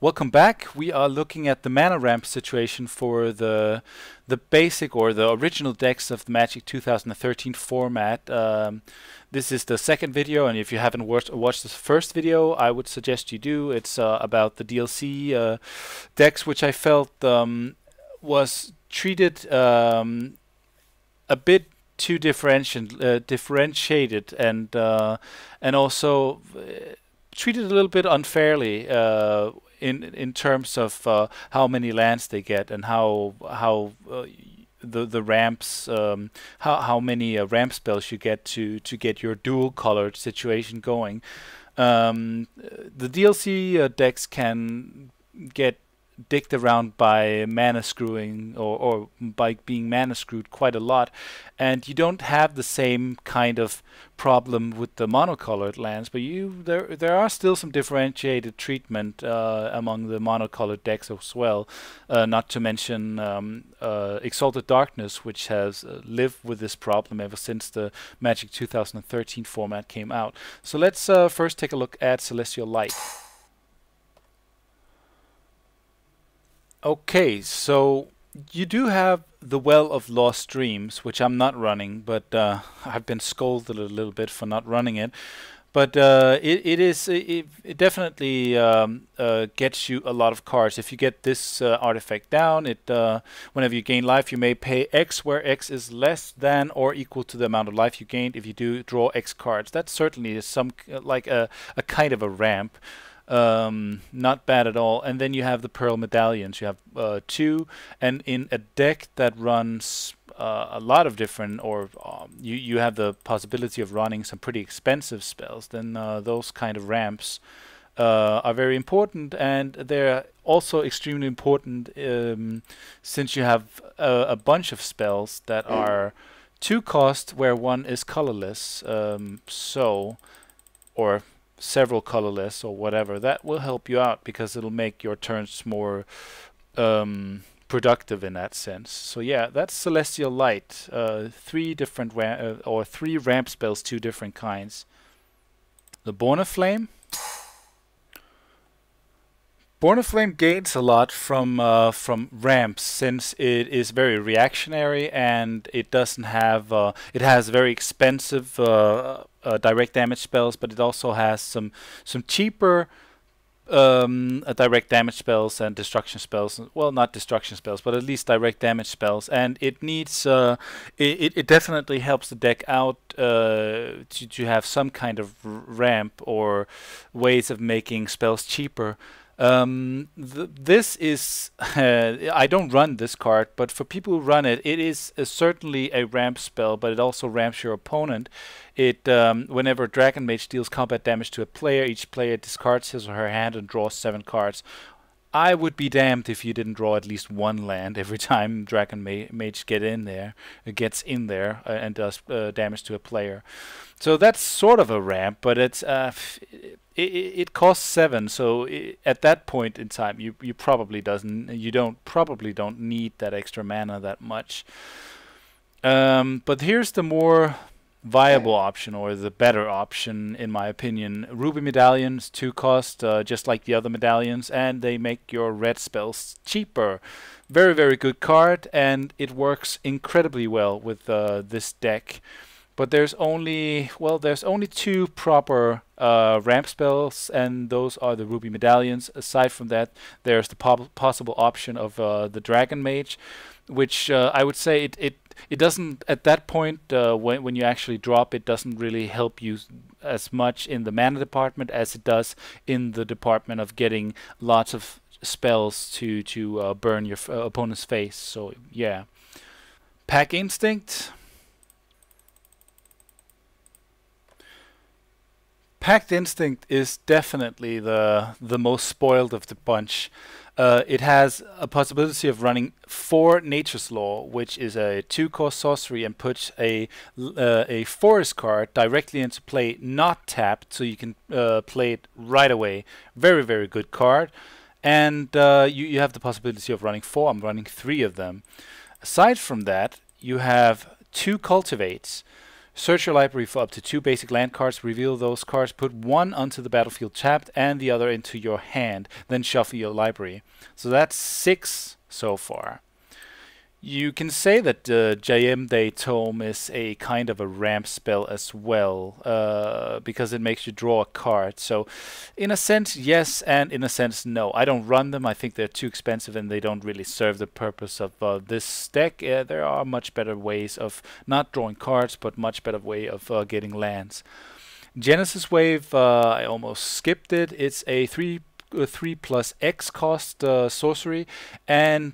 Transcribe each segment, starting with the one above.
Welcome back. We are looking at the mana ramp situation for the basic or the original decks of the Magic 2013 format. This is the second video, and if you haven't watched the first video, I would suggest you do. It's about the DLC decks, which I felt was treated a bit too differentiated and also treated a little bit unfairly in terms of how many lands they get and how the ramps how many ramp spells you get to get your dual colored situation going. The DLC decks can get dicked around by mana screwing or by being mana screwed quite a lot, and you don't have the same kind of problem with the monocolored lands, but there are still some differentiated treatment among the monocolored decks as well, not to mention Exalted Darkness, which has lived with this problem ever since the Magic 2013 format came out. So let's first take a look at Celestial Light. Okay, so you do have the Well of Lost Dreams, which I'm not running, but I've been scolded a little bit for not running it. But it definitely gets you a lot of cards. If you get this artifact down, whenever you gain life, you may pay X, where X is less than or equal to the amount of life you gained. If you do draw X cards, that certainly is some like a kind of a ramp. Not bad at all. And then you have the Pearl Medallions. You have two, and in a deck that runs a lot of different, or you have the possibility of running some pretty expensive spells, then those kind of ramps are very important, and they're also extremely important since you have a bunch of spells that are 2 cost where one is colorless, or several colorless or whatever. That will help you out because it'll make your turns more productive in that sense. So yeah, that's Celestial Light. 3 different or 3 ramp spells, 2 different kinds. The Born of Flame. Born of Flame gains a lot from ramps, since it is very reactionary and it doesn't have it has very expensive direct damage spells, but it also has some cheaper direct damage spells and destruction spells. Well, not destruction spells, but at least direct damage spells. And it needs it definitely helps the deck out to have some kind of ramp or ways of making spells cheaper. This is I don't run this card, but for people who run it, it is certainly a ramp spell, but it also ramps your opponent. It whenever Dragon Mage deals combat damage to a player, each player discards his or her hand and draws 7 cards. I would be damned if you didn't draw at least 1 land every time Dragon Mage gets in there and does damage to a player. So that's sort of a ramp, but it's it costs 7. So at that point in time, you probably don't need that extra mana that much. But here's the more viable option, or the better option in my opinion. Ruby Medallions, 2 cost, just like the other medallions, and they make your red spells cheaper. Very, very good card, and it works incredibly well with this deck. But there's only 2 proper ramp spells, and those are the Ruby Medallions. Aside from that, there's the possible option of the Dragon Mage, which I would say it doesn't, at that point when you actually drop it, doesn't really help you as much in the mana department as it does in the department of getting lots of spells to burn your opponent's face. So yeah. Pack Instinct. Pact Instinct is definitely the most spoiled of the bunch. It has a possibility of running 4 Nature's Law, which is a 2-cost sorcery, and puts a forest card directly into play, not tapped, so you can play it right away. Very, very good card. And you have the possibility of running 4. I'm running 3 of them. Aside from that, you have 2 Cultivates. Search your library for up to 2 basic land cards, reveal those cards, put one onto the battlefield tapped and the other into your hand, then shuffle your library. So that's 6 so far. You can say that Jayemde Tome is a kind of a ramp spell as well, because it makes you draw a card. So in a sense, yes, and in a sense, no. I don't run them. I think they're too expensive and they don't really serve the purpose of this deck. There are much better ways of not drawing cards, but much better way of getting lands. Genesis Wave, I almost skipped it. It's a 3 plus X cost sorcery, and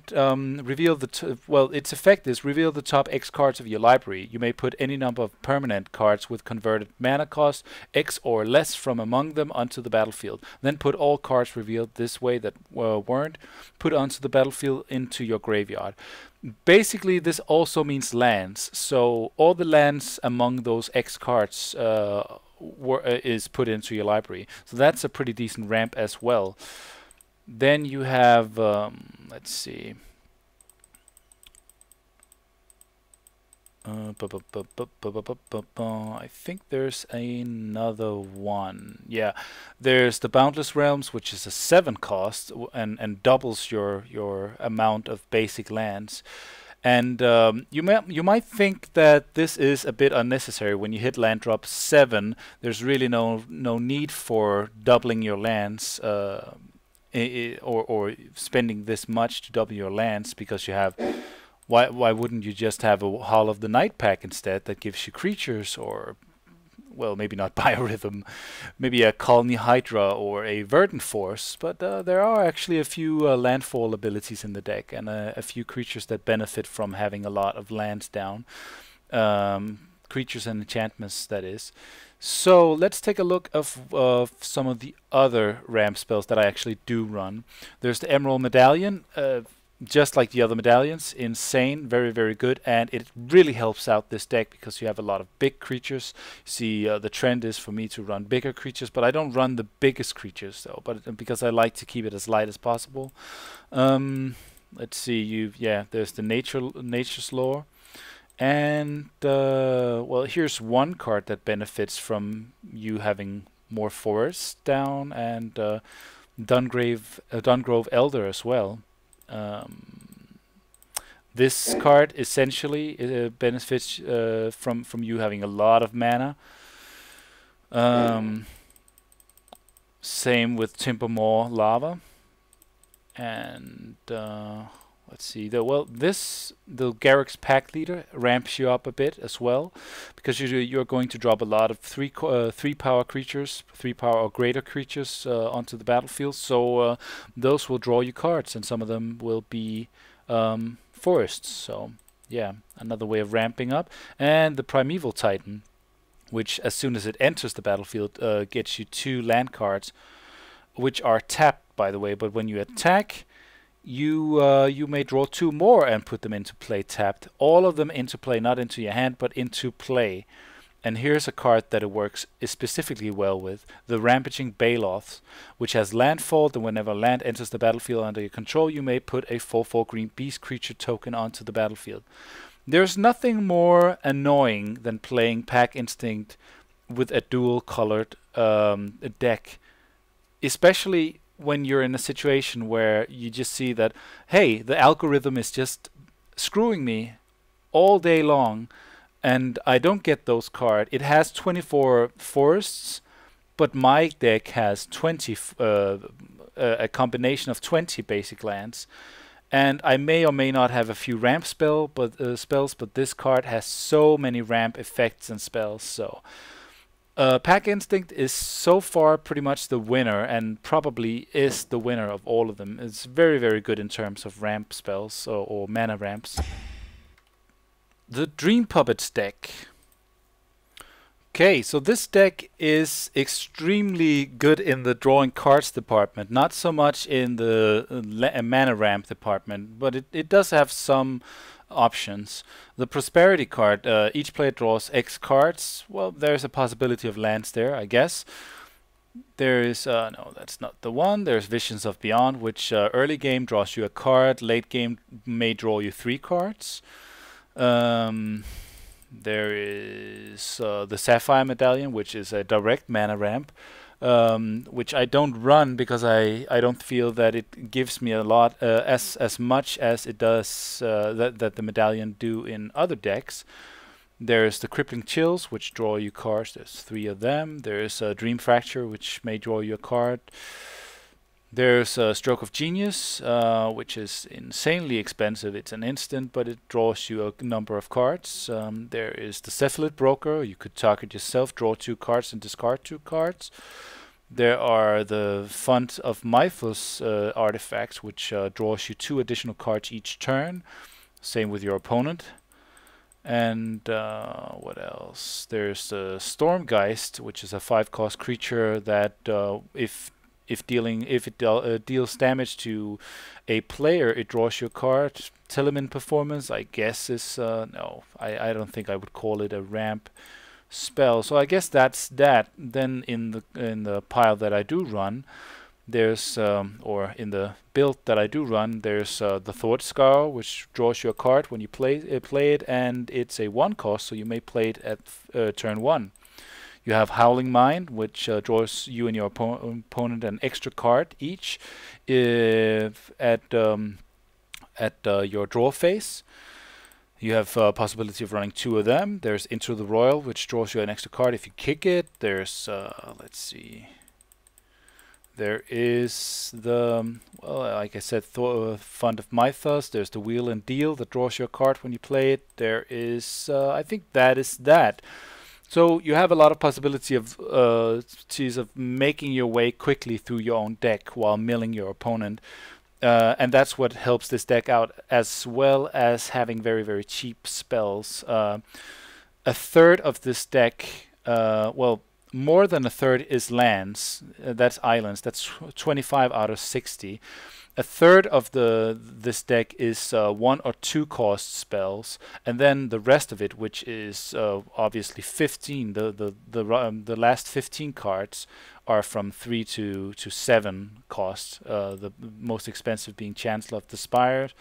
reveal the its effect is reveal the top X cards of your library. You may put any number of permanent cards with converted mana cost X or less from among them onto the battlefield. Then put all cards revealed this way that weren't put onto the battlefield into your graveyard. Basically, this also means lands. So all the lands among those X cards is put into your library. So that's a pretty decent ramp as well. Then you have, let's see. I think there's another one. Yeah, there's the Boundless Realms, which is a 7 cost and doubles your amount of basic lands. And you might think that this is a bit unnecessary. When you hit land drop 7, there's really no need for doubling your lands or spending this much to double your lands, because you have. Why wouldn't you just have a Hall of the Night pack instead that gives you creatures, or, well, maybe not Biorhythm, maybe a Colony Hydra or a Verdant Force, but there are actually a few landfall abilities in the deck, and a few creatures that benefit from having a lot of lands down. Creatures and enchantments, that is. So let's take a look of some of the other ramp spells that I actually do run. There's the Emerald Medallion. Just like the other medallions, insane, very, very good, and it really helps out this deck because you have a lot of big creatures. You see, the trend is for me to run bigger creatures, but I don't run the biggest creatures though, but because I like to keep it as light as possible. Let's see, there's the Nature's Lore, and well, here's one card that benefits from you having more forests down, and Dungrove Elder as well. This card essentially benefits from you having a lot of mana. Same with Timbermoor Lava, and let's see. The Garruk's Pack Leader ramps you up a bit as well, because you're going to drop a lot of 3 power creatures, 3 power or greater creatures onto the battlefield. So those will draw you cards, and some of them will be forests. So yeah, another way of ramping up. And the Primeval Titan, which as soon as it enters the battlefield gets you 2 land cards, which are tapped, by the way. But when you attack, you may draw 2 more and put them into play tapped. All of them into play, not into your hand, but into play. And here's a card that it works specifically well with, the Rampaging Baloth, which has landfall, and whenever land enters the battlefield under your control, you may put a 4/4 green beast creature token onto the battlefield. There's nothing more annoying than playing Pack Instinct with a dual-colored deck, especially when you're in a situation where you just see that, hey, the algorithm is just screwing me all day long, and I don't get those cards. It has 24 forests, but my deck has 20, a combination of 20 basic lands. And I may or may not have a few ramp spells, but this card has so many ramp effects and spells. So Pack Instinct is so far pretty much the winner, and probably is the winner of all of them. It's very, very good in terms of ramp spells or mana ramps. The Dream Puppets deck. Okay, so this deck is extremely good in the drawing cards department, not so much in the mana ramp department, but it does have some options. The Prosperity card, each player draws X cards. Well, there's a possibility of lands there, I guess. There is, no, that's not the one. There's Visions of Beyond, which early game draws you a card, late game may draw you 3 cards. There is the Sapphire Medallion, which is a direct mana ramp, which I don't run because I don't feel that it gives me a lot as much as it does that the medallion do in other decks. There's the Crippling Chills, which draw you cards. There's 3 of them. There's Dream Fracture, which may draw you a card. There's Stroke of Genius, which is insanely expensive. It's an instant, but it draws you a number of cards. There is the Cephalid Broker. You could target yourself, draw 2 cards, and discard 2 cards. There are the Font of Mythos artifacts, which draws you 2 additional cards each turn. Same with your opponent. And what else? There's the Stormgeist, which is a 5-cost creature that if it deals damage to a player, it draws you a card. Telemin Performance, I guess, is no, I don't think I would call it a ramp spell. So I guess that's that. Then in the pile that I do run, there's or in the build that I do run, there's the Thought Scar, which draws you a card when you play it, and it's a 1-cost, so you may play it at turn 1. You have Howling Mind, which draws you and your opponent an extra card each at your draw phase. You have possibility of running 2 of them. There's Into the Royal, which draws you an extra card if you kick it. There's let's see. There is the, well, like I said, Font of Mythos. There's the Wheel and Deal that draws you a card when you play it. There is, I think that is that. So you have a lot of possibility of making your way quickly through your own deck while milling your opponent. And that's what helps this deck out, as well as having very, very cheap spells. A third of this deck, well, more than a third is lands. That's islands. That's 25 out of 60. A third of this deck is 1 or 2 cost spells, and then the rest of it, which is obviously 15. The last 15 cards are from 3 to 7 cost. The most expensive being Chancellor of the Spire,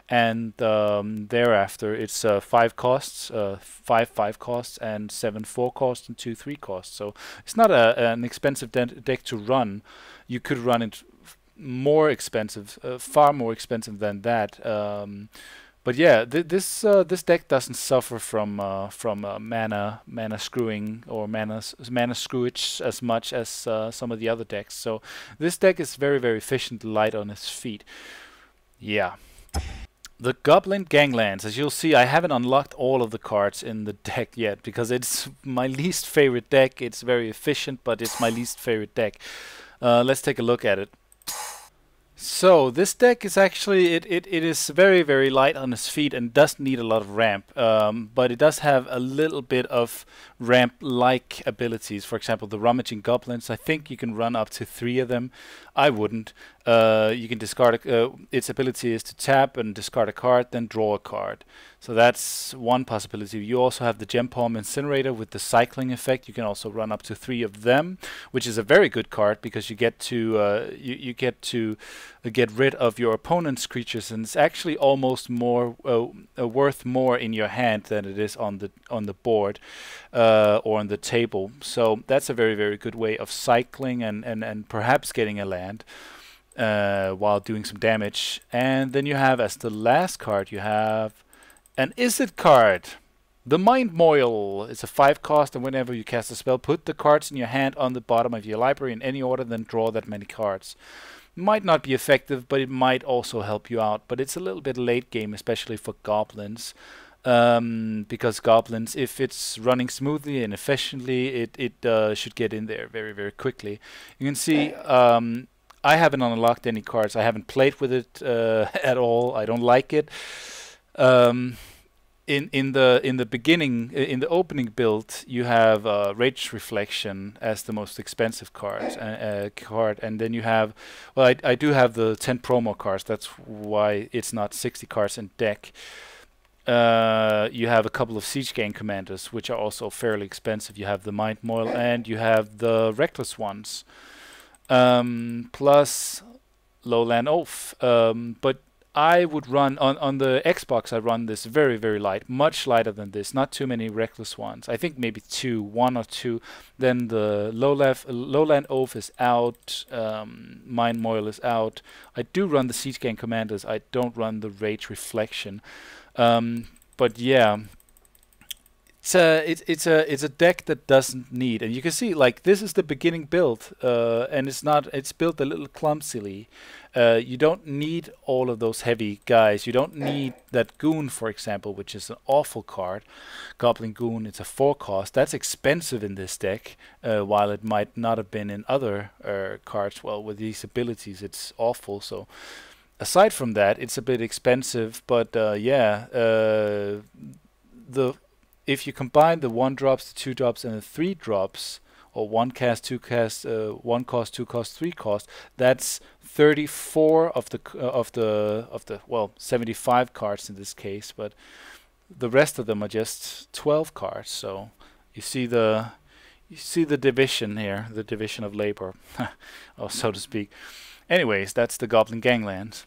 and thereafter it's 5 costs, 5 costs, and 7 4 costs, and 2 3 costs. So it's not an expensive deck to run. You could run it more expensive, far more expensive than that. But yeah, this deck doesn't suffer from mana screwing or mana screwage as much as some of the other decks. So this deck is very, very efficient, light on its feet. Yeah. The Goblin Ganglands, as you'll see, I haven't unlocked all of the cards in the deck yet because it's my least favorite deck. It's very efficient, but it's my least favorite deck. Let's take a look at it. So this deck is actually, it is very, very light on its feet and doesn't need a lot of ramp, but it does have a little bit of ramp-like abilities. For example, the Rummaging Goblins, I think you can run up to 3 of them. I wouldn't. You can discard its ability is to tap and discard a card, then draw a card. So that's one possibility. You also have the Gem Palm Incinerator with the cycling effect. You can also run up to 3 of them, which is a very good card because you get to get rid of your opponent's creatures, and it's actually almost more worth more in your hand than it is on the board or on the table. So that's a very, very good way of cycling and perhaps getting a land while doing some damage. And then you have, as the last card, you have an Izzet card. The Mind Moil is a 5 cost, and whenever you cast a spell, put the cards in your hand on the bottom of your library in any order, then draw that many cards. Might not be effective, but it might also help you out. But it's a little bit late game, especially for goblins. Because goblins, if it's running smoothly and efficiently, it should get in there very, very quickly. You can see I haven't unlocked any cards. I haven't played with it at all. I don't like it. In the beginning, in the opening build, you have Rage Reflection as the most expensive card, and then you have, well, I do have the 10 promo cards. That's why it's not 60 cards in deck. You have a couple of Siege Gang Commanders, which are also fairly expensive. You have the Mind Moil, and you have the Reckless ones, plus Lowland Oath. But I would run on the Xbox. I run this very, very light, much lighter than this. Not too many reckless ones. I think maybe one or two. Then the lowland oath is out. Mind Moil is out. I do run the Siege Gang Commanders. I don't run the Rage Reflection. But yeah. It's a deck that doesn't need, and you can see like this is the beginning build, and it's built a little clumsily. You don't need all of those heavy guys. You don't need that Goon, for example, which is an awful card. Goblin Goon, it's a 4-cost. That's expensive in this deck, while it might not have been in other cards. Well, with these abilities, it's awful. So aside from that, it's a bit expensive. But yeah, if you combine the 1-drops, the 2-drops, and the 3-drops, or 1 cast, 2 cast, 1 cost, 2 cost, 3 cost, that's 34 of the well, 75 cards in this case, but the rest of them are just 12 cards. So you see the division here, the division of labor, or so to speak. Anyways, that's the Goblin Ganglands.